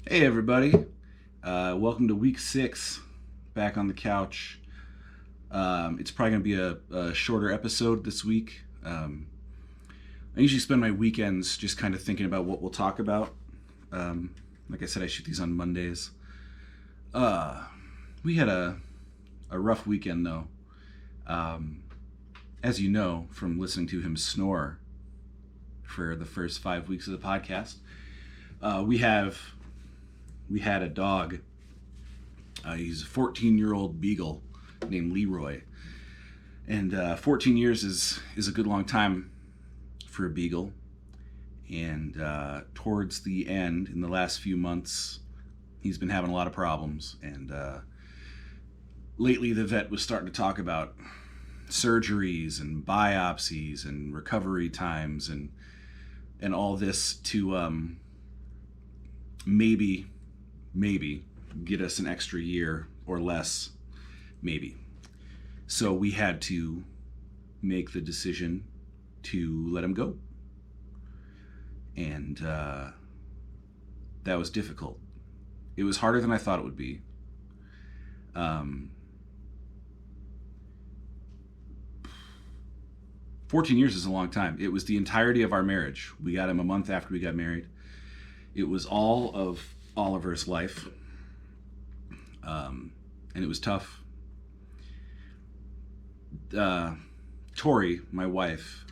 Hey everybody, welcome to week 6, back on the couch. It's probably going to be a shorter episode this week. I usually spend my weekends just kind of thinking about what we'll talk about. Like I said, I shoot these on Mondays. We had a rough weekend though. As you know from listening to him snore for the first 5 weeks of the podcast, we had a dog. He's a 14-year-old beagle named Leroy. And 14 years is a good long time for a beagle. And towards the end, in the last few months, he's been having a lot of problems. And lately the vet was starting to talk about surgeries and biopsies and recovery times and all this to maybe get us an extra year or less, maybe. So we had to make the decision to let him go. And that was difficult. It was harder than I thought it would be. 14 years is a long time. It was the entirety of our marriage. We got him a month after we got married. It was all of Oliver's life, and it was tough. Tori, my wife,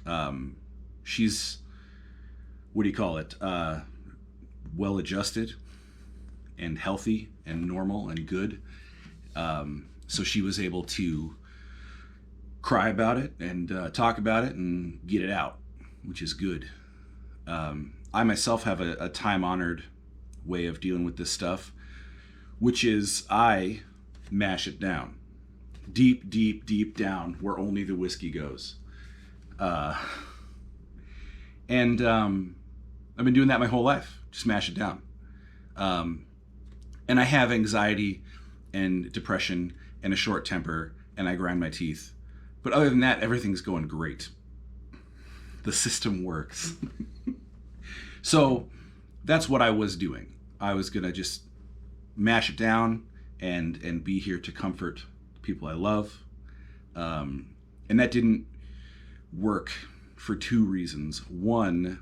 she's, what do you call it, well-adjusted and healthy and normal and good, so she was able to cry about it and talk about it and get it out, which is good. I myself have a time-honored way of dealing with this stuff, which is I mash it down. Deep, deep, deep down where only the whiskey goes. And I've been doing that my whole life. Just mash it down. And I have anxiety and depression and a short temper and I grind my teeth. But other than that, everything's going great. The system works. So that's what I was doing. I was going to just mash it down and be here to comfort the people I love. And that didn't work for two reasons. One,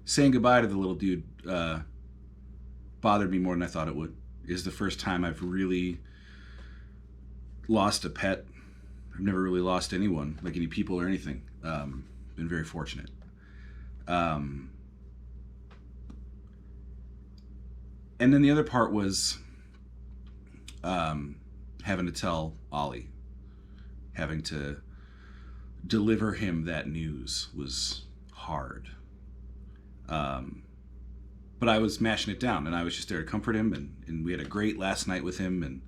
saying goodbye to the little dude bothered me more than I thought it would. It is the first time I've really lost a pet. I've never really lost anyone, like any people or anything. Been very fortunate. And then the other part was having to tell Ollie, having to deliver him that news was hard. But I was mashing it down, and I was just there to comfort him, and we had a great last night with him. And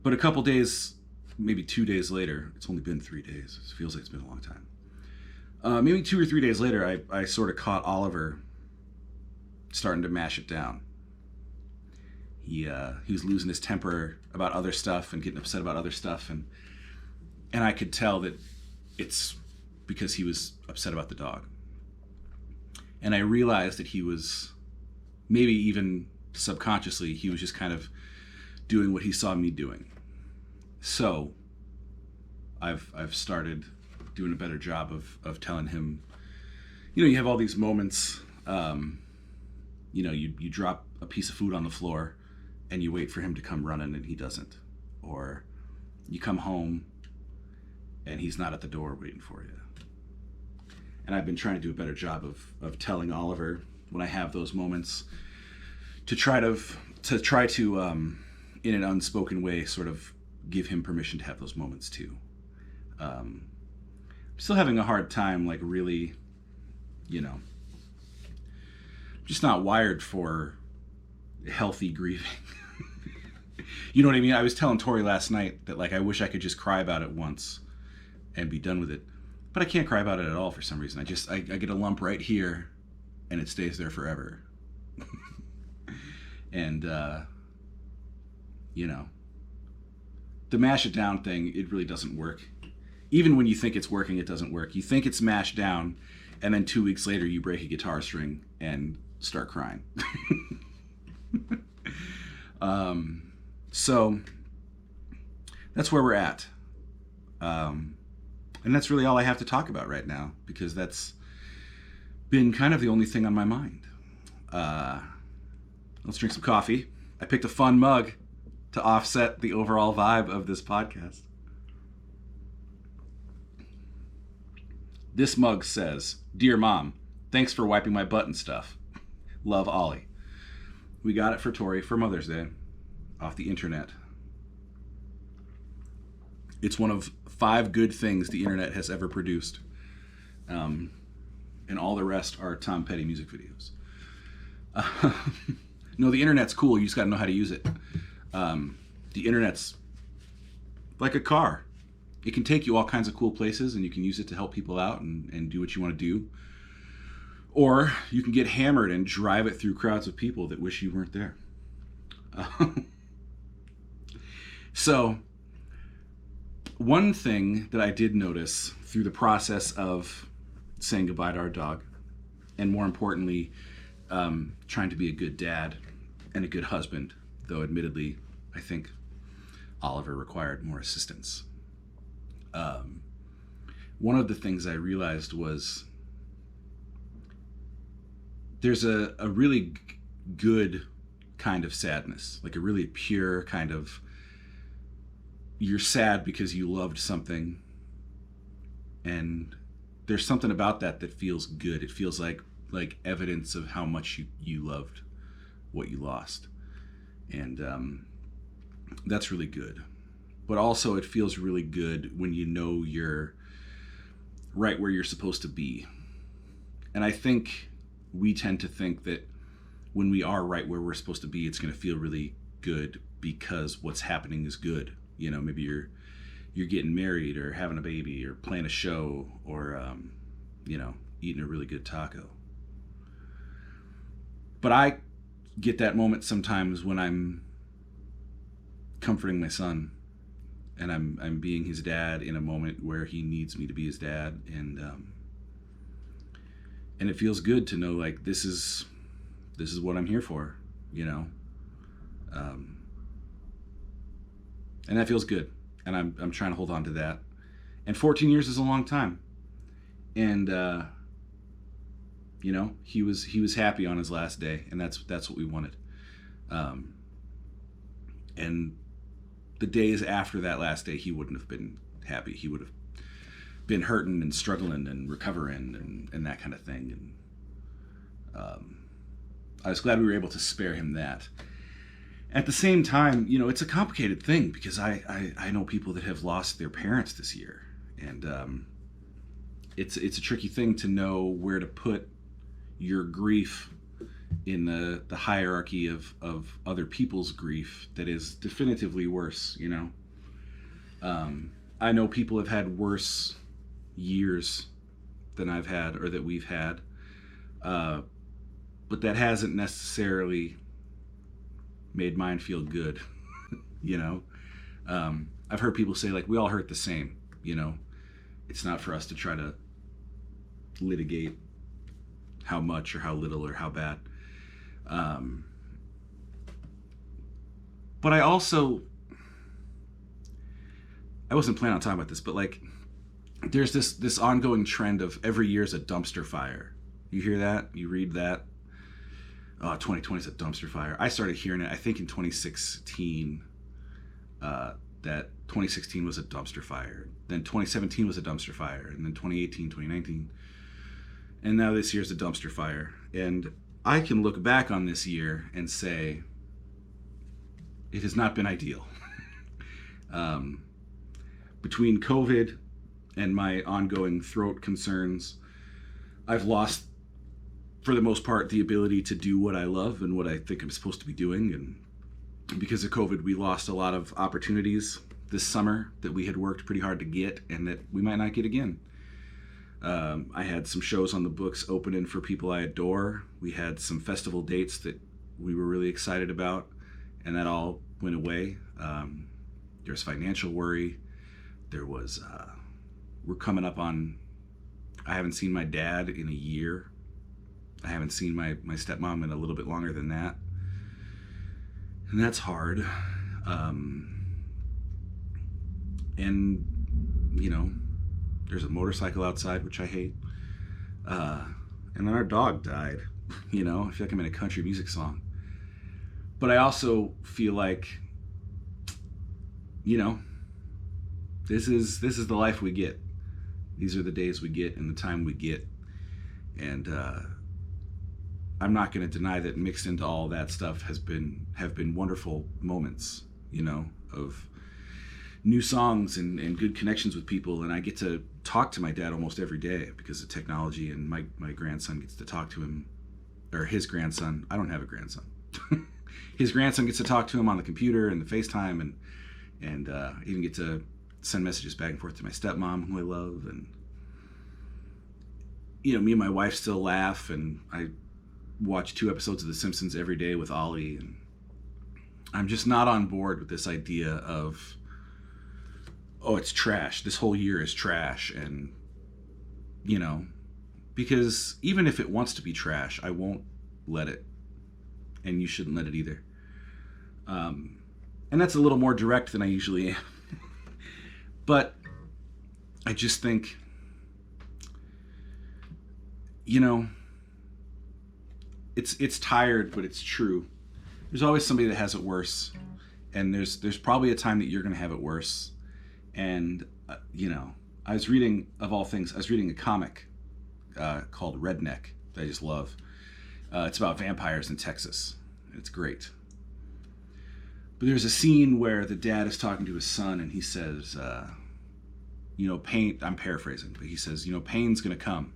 but a couple days, maybe 2 days later, it's only been 3 days. It feels like it's been a long time. Maybe 2 or 3 days later, I sort of caught Oliver starting to mash it down. He was losing his temper about other stuff and getting upset about other stuff, and I could tell that it's because he was upset about the dog. And I realized that he was, maybe even subconsciously, he was just kind of doing what he saw me doing. So I've started doing a better job of telling him, you have all these moments, you drop a piece of food on the floor and you wait for him to come running and he doesn't. Or you come home and he's not at the door waiting for you. And I've been trying to do a better job of telling Oliver when I have those moments to try to in an unspoken way, sort of give him permission to have those moments too. I'm still having a hard time, like really, just not wired for healthy grieving. You know what I mean? I was telling Tori last night that, like, I wish I could just cry about it once and be done with it. But I can't cry about it at all for some reason. I get a lump right here and it stays there forever. And, the mash it down thing, it really doesn't work. Even when you think it's working, it doesn't work. You think it's mashed down and then 2 weeks later you break a guitar string and start crying. So that's where we're at. And that's really all I have to talk about right now, because that's been kind of the only thing on my mind. Let's drink some coffee. I picked a fun mug to offset the overall vibe of this podcast. This mug says, "Dear Mom, thanks for wiping my butt and stuff. Love, Ollie." We got it for Tori for Mother's Day off the internet. It's one of 5 good things the internet has ever produced. And all the rest are Tom Petty music videos. No, the internet's cool. You just got to know how to use it. The internet's like a car. It can take you all kinds of cool places, and you can use it to help people out and do what you want to do. Or you can get hammered and drive it through crowds of people that wish you weren't there. So, one thing that I did notice through the process of saying goodbye to our dog, and more importantly, trying to be a good dad and a good husband, though admittedly, I think Oliver required more assistance. One of the things I realized was there's a really good kind of sadness, like a really pure kind of, you're sad because you loved something, and there's something about that that feels good. It feels like evidence of how much you loved what you lost, and that's really good. But also it feels really good when you know you're right where you're supposed to be. And I think we tend to think that when we are right where we're supposed to be, it's going to feel really good because what's happening is good. You know, maybe you're getting married or having a baby or playing a show or, eating a really good taco. But I get that moment sometimes when I'm comforting my son and I'm being his dad in a moment where he needs me to be his dad, and it feels good to know, like, this is what I'm here for, you know. And that feels good, and I'm trying to hold on to that. And 14 years is a long time, and he was happy on his last day, and that's what we wanted. And the days after that last day, he wouldn't have been happy. He would have been hurting and struggling and recovering and that kind of thing. And I was glad we were able to spare him that. At the same time, it's a complicated thing, because I know people that have lost their parents this year, and it's a tricky thing to know where to put your grief in the hierarchy of other people's grief that is definitively worse. I know people have had worse years than I've had, or that we've had, but that hasn't necessarily made mine feel good. I've heard people say, like, we all hurt the same. It's not for us to try to litigate how much or how little or how bad. But I wasn't planning on talking about this, but like, there's this ongoing trend of every year's a dumpster fire. You hear that? You read that? Oh, 2020 is a dumpster fire. I started hearing it, I think, in 2016, that 2016 was a dumpster fire. Then 2017 was a dumpster fire. And then 2018, 2019. And now this year's a dumpster fire. And I can look back on this year and say, it has not been ideal. Between COVID and my ongoing throat concerns, I've lost, for the most part, the ability to do what I love and what I think I'm supposed to be doing. And because of COVID, we lost a lot of opportunities this summer that we had worked pretty hard to get and that we might not get again. I had some shows on the books opening for people I adore. We had some festival dates that we were really excited about, and that all went away. There's financial worry. There was, we're coming up on I haven't seen my dad in a year. I haven't seen my stepmom in a little bit longer than that. And that's hard. And, you know, there's a motorcycle outside, which I hate. And then our dog died. You know, I feel like I'm in a country music song. But I also feel like, you know, this is the life we get. These are the days we get and the time we get. And I'm not going to deny that mixed into all that stuff have been wonderful moments, you know, of new songs and good connections with people. And I get to talk to my dad almost every day because of technology, and my grandson gets to talk to him, or his grandson. I don't have a grandson. His grandson gets to talk to him on the computer and the FaceTime, and even get to send messages back and forth to my stepmom, who I love. And, you know, me and my wife still laugh, and I watch 2 episodes of The Simpsons every day with Ollie. And I'm just not on board with this idea of, oh, it's trash. This whole year is trash. And, you know, because even if it wants to be trash, I won't let it. And you shouldn't let it either. And that's a little more direct than I usually am. But I just think, you know, it's tired, but it's true. There's always somebody that has it worse. And there's probably a time that you're going to have it worse. And, you know, I was reading, of all things, I was reading a comic called Redneck that I just love. It's about vampires in Texas. It's great. But there's a scene where the dad is talking to his son, and he says, you know, pain, I'm paraphrasing, but he says, you know, pain's going to come.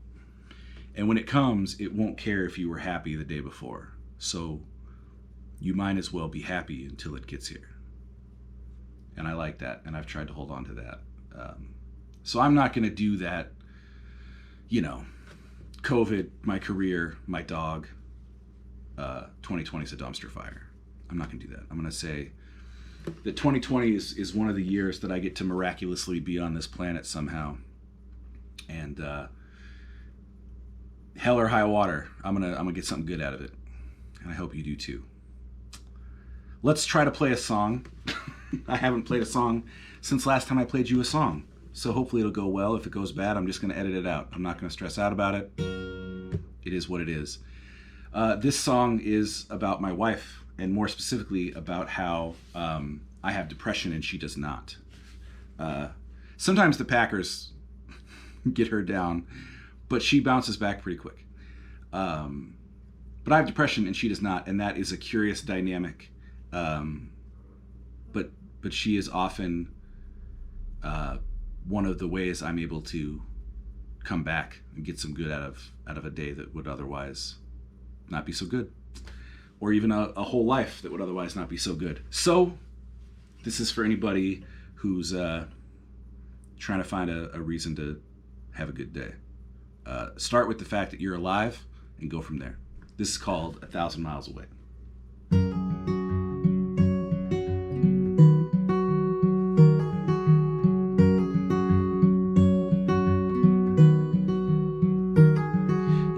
And when it comes, it won't care if you were happy the day before. So you might as well be happy until it gets here. And I like that, and I've tried to hold on to that. So I'm not going to do that, you know, COVID, my career, my dog, 2020 is a dumpster fire. I'm not going to do that. I'm going to say that 2020 is one of the years that I get to miraculously be on this planet somehow. And hell or high water, I'm gonna get something good out of it. And I hope you do too. Let's try to play a song. I haven't played a song since last time I played you a song. So hopefully it'll go well. If it goes bad, I'm just going to edit it out. I'm not going to stress out about it. It is what it is. This song is about my wife, and more specifically about how I have depression and she does not. Sometimes the Packers get her down, but she bounces back pretty quick. But I have depression and she does not, and that is a curious dynamic. But she is often one of the ways I'm able to come back and get some good out of a day that would otherwise not be so good, or even a whole life that would otherwise not be so good. So this is for anybody who's trying to find a reason to have a good day. Start with the fact that you're alive and go from there. This is called 1,000 Miles Away.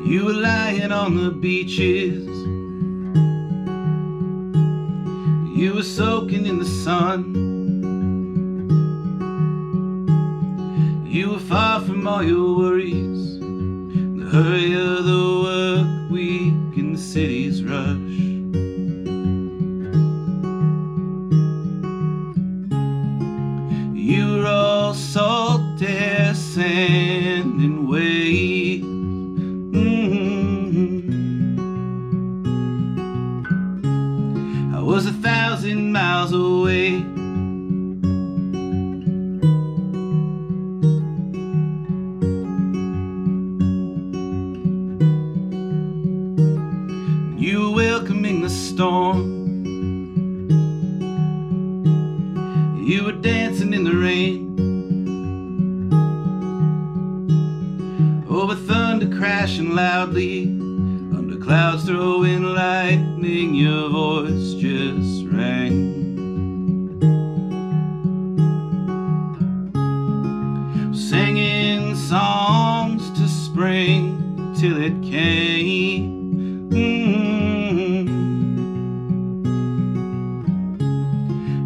You were lying on the beaches, you were soaking in the sun, you were far from all your worries, the hurry of the work week and the city's rush. You were all salt, air, sand, and waves. I was 1,000 miles away. You were welcoming the storm. You were dancing in the rain. Over thunder crashing loudly, under clouds throwing lightning, your voice just rang. Singing songs to till it came.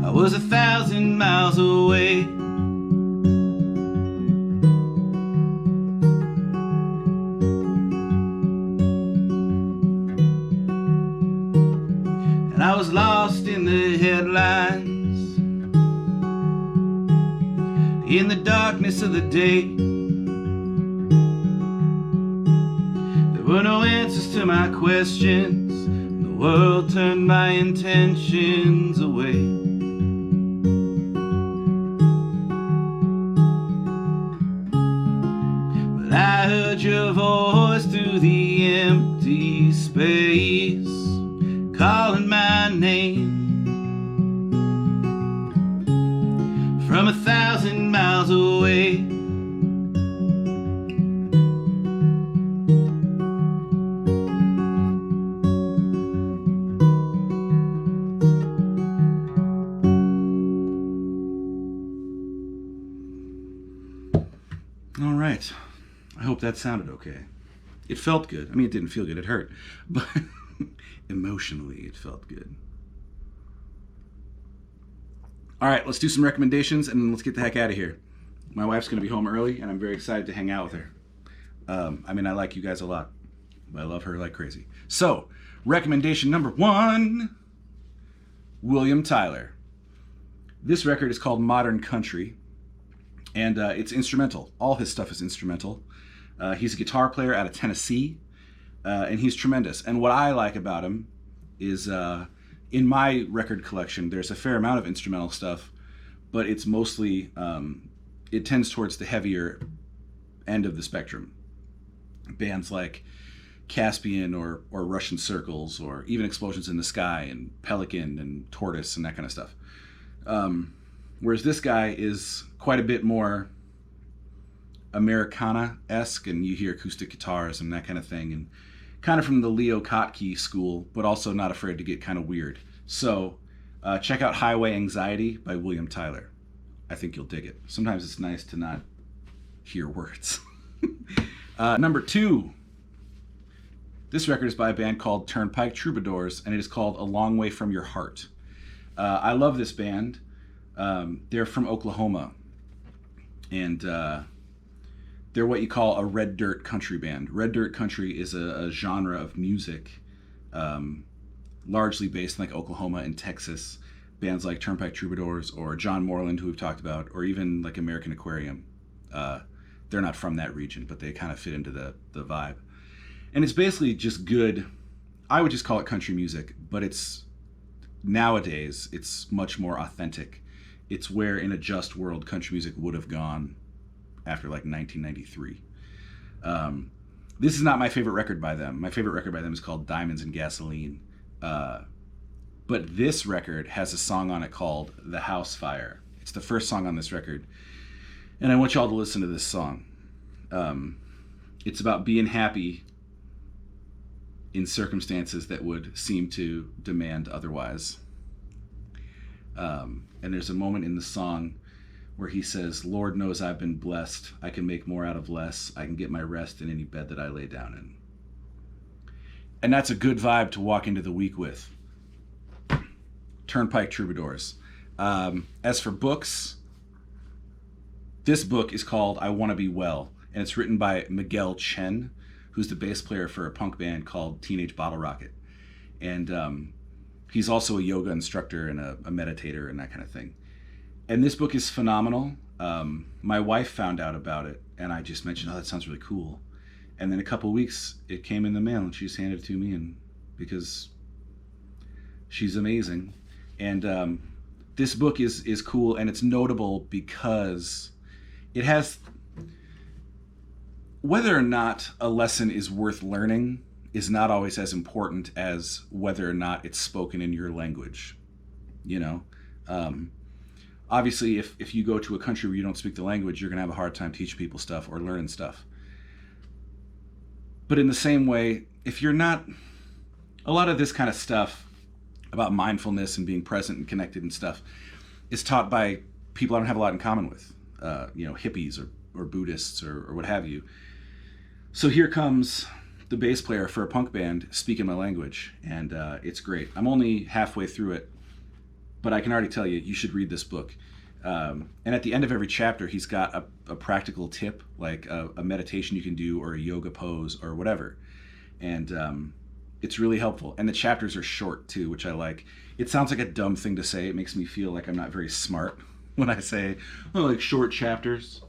I was 1,000 miles away. And I was lost in the headlines, in the darkness of the day. There were no answers to my questions. The world turned my intentions away. But I heard your voice through the empty space, calling my name. From 1,000 miles away. All right. I hope that sounded okay. It felt good. I mean, it didn't feel good. It hurt. But emotionally, it felt good. All right, let's do some recommendations and let's get the heck out of here. My wife's going to be home early, and I'm very excited to hang out with her. I mean, I like you guys a lot, but I love her like crazy. So, recommendation number 1, William Tyler. This record is called Modern Country, and it's instrumental. All his stuff is instrumental. He's a guitar player out of Tennessee, and he's tremendous. And what I like about him is... in my record collection, there's a fair amount of instrumental stuff, but it's mostly, it tends towards the heavier end of the spectrum. Bands like Caspian or Russian Circles, or even Explosions in the Sky and Pelican and Tortoise and that kind of stuff. Whereas this guy is quite a bit more Americana-esque, and you hear acoustic guitars and that kind of thing, and kind of from the Leo Kottke school, but also not afraid to get kind of weird. So check out Highway Anxiety by William Tyler. I think you'll dig it. Sometimes it's nice to not hear words. Number 2. This record is by a band called Turnpike, Troubadours, and it is called A Long Way From Your Heart. I love this band. They're from Oklahoma, and they're what you call a red dirt country band. Red dirt country is a genre of music, largely based in like Oklahoma and Texas. Bands like Turnpike Troubadours or John Moreland, who we've talked about, or even like American Aquarium. They're not from that region, but they kind of fit into the vibe. And it's basically just good, I would just call it country music, but it's, nowadays, it's much more authentic. It's where in a just world country music would have gone after like 1993. This is not my favorite record by them. My favorite record by them is called Diamonds and Gasoline. But this record has a song on it called The Housefire. It's the first song on this record. And I want y'all to listen to this song. It's about being happy in circumstances that would seem to demand otherwise. And there's a moment in the song where he says, Lord knows I've been blessed. I can make more out of less. I can get my rest in any bed that I lay down in. And that's a good vibe to walk into the week with. Turnpike Troubadours. As for books, this book is called I Want to Be Well, and it's written by Miguel Chen, who's the bass player for a punk band called Teenage Bottle Rocket. And he's also a yoga instructor and a meditator and that kind of thing. And this book is phenomenal. My wife found out about it, and I just mentioned, oh, that sounds really cool. And then a couple weeks, it came in the mail, and she just handed it to me, and because she's amazing. And this book is cool, and it's notable because it has, whether or not a lesson is worth learning is not always as important as whether or not it's spoken in your language. You know, obviously, if you go to a country where you don't speak the language, you're going to have a hard time teaching people stuff or learning stuff. But in the same way, if you're not, a lot of this kind of stuff about mindfulness and being present and connected and stuff is taught by people I don't have a lot in common with, you know, hippies or Buddhists or what have you. So here comes the bass player for a punk band speaking my language, and it's great. I'm only halfway through it, but I can already tell you should read this book. And at the end of every chapter, he's got a practical tip, like a meditation you can do or a yoga pose or whatever. And it's really helpful. And the chapters are short too, which I like. It sounds like a dumb thing to say. It makes me feel like I'm not very smart when I say, oh, like short chapters.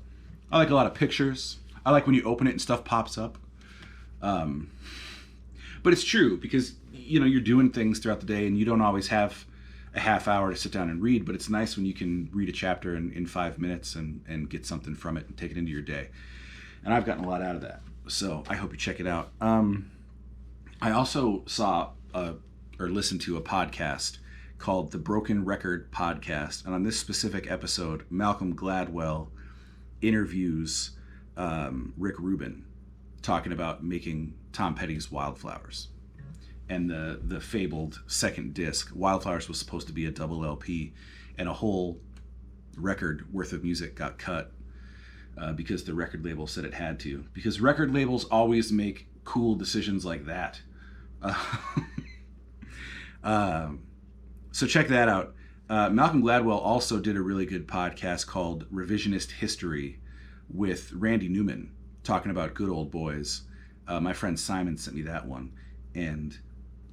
I like a lot of pictures. I like when you open it and stuff pops up. But it's true because, you're doing things throughout the day and you don't always have a half hour to sit down and read, but it's nice when you can read a chapter in 5 minutes and get something from it and take it into your day. And I've gotten a lot out of that. So I hope you check it out. I also saw or listened to a podcast called the Broken Record Podcast. And on this specific episode, Malcolm Gladwell interviews Rick Rubin talking about making Tom Petty's Wildflowers. And the fabled second disc, Wildflowers, was supposed to be a double LP, and a whole record worth of music got cut because the record label said it had to. Because record labels always make cool decisions like that. So check that out. Malcolm Gladwell also did a really good podcast called Revisionist History with Randy Newman, talking about Good Old Boys. My friend Simon sent me that one, and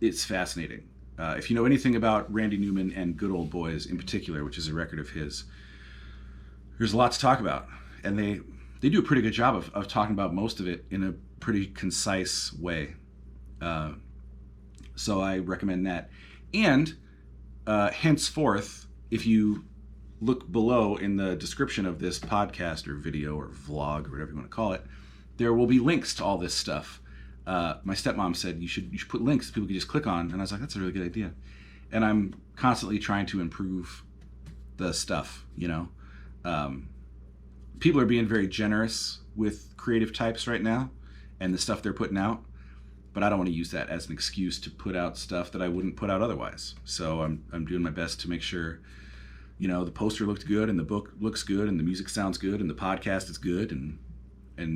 it's fascinating. If you know anything about Randy Newman and Good Old Boys in particular, which is a record of his, there's a lot to talk about. And they do a pretty good job of talking about most of it in a pretty concise way. So I recommend that. And henceforth, if you look below in the description of this podcast or video or vlog or whatever you want to call it, there will be links to all this stuff. My stepmom said you should put links people can just click on, and I was like, that's a really good idea. And I'm constantly trying to improve the stuff. People are being very generous with creative types right now and the stuff they're putting out, but I don't want to use that as an excuse to put out stuff that I wouldn't put out otherwise. So I'm doing my best to make sure the poster looked good and the book looks good and the music sounds good and the podcast is good, and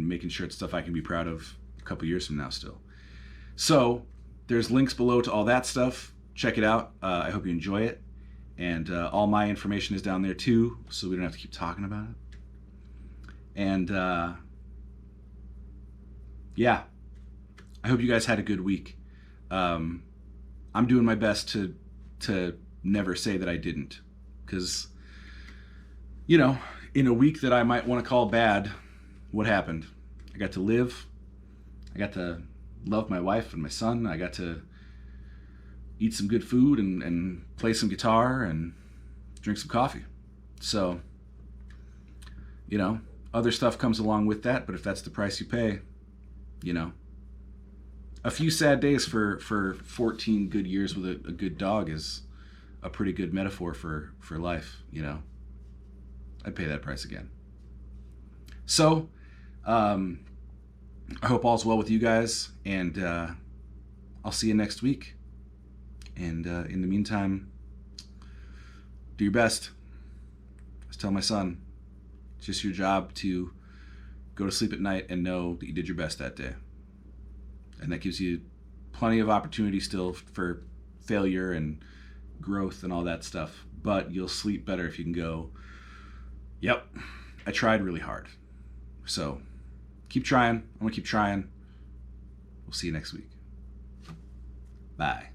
making sure it's stuff I can be proud of a couple years from now still. So there's links below to all that stuff. Check it out. I hope you enjoy it. And all my information is down there too, so we don't have to keep talking about it. And yeah, I hope you guys had a good week. I'm doing my best to never say that I didn't, because in a week that I might want to call bad, what happened? I got to live. I got to love my wife and my son. I got to eat some good food and play some guitar and drink some coffee. So, other stuff comes along with that, but if that's the price you pay, a few sad days for 14 good years with a good dog is a pretty good metaphor for life, I'd pay that price again. So, I hope all's well with you guys, and I'll see you next week. And in the meantime, do your best. Just tell my son, it's just your job to go to sleep at night and know that you did your best that day. And that gives you plenty of opportunity still for failure and growth and all that stuff. But you'll sleep better if you can go, yep, I tried really hard. So keep trying. I'm going to keep trying. We'll see you next week. Bye.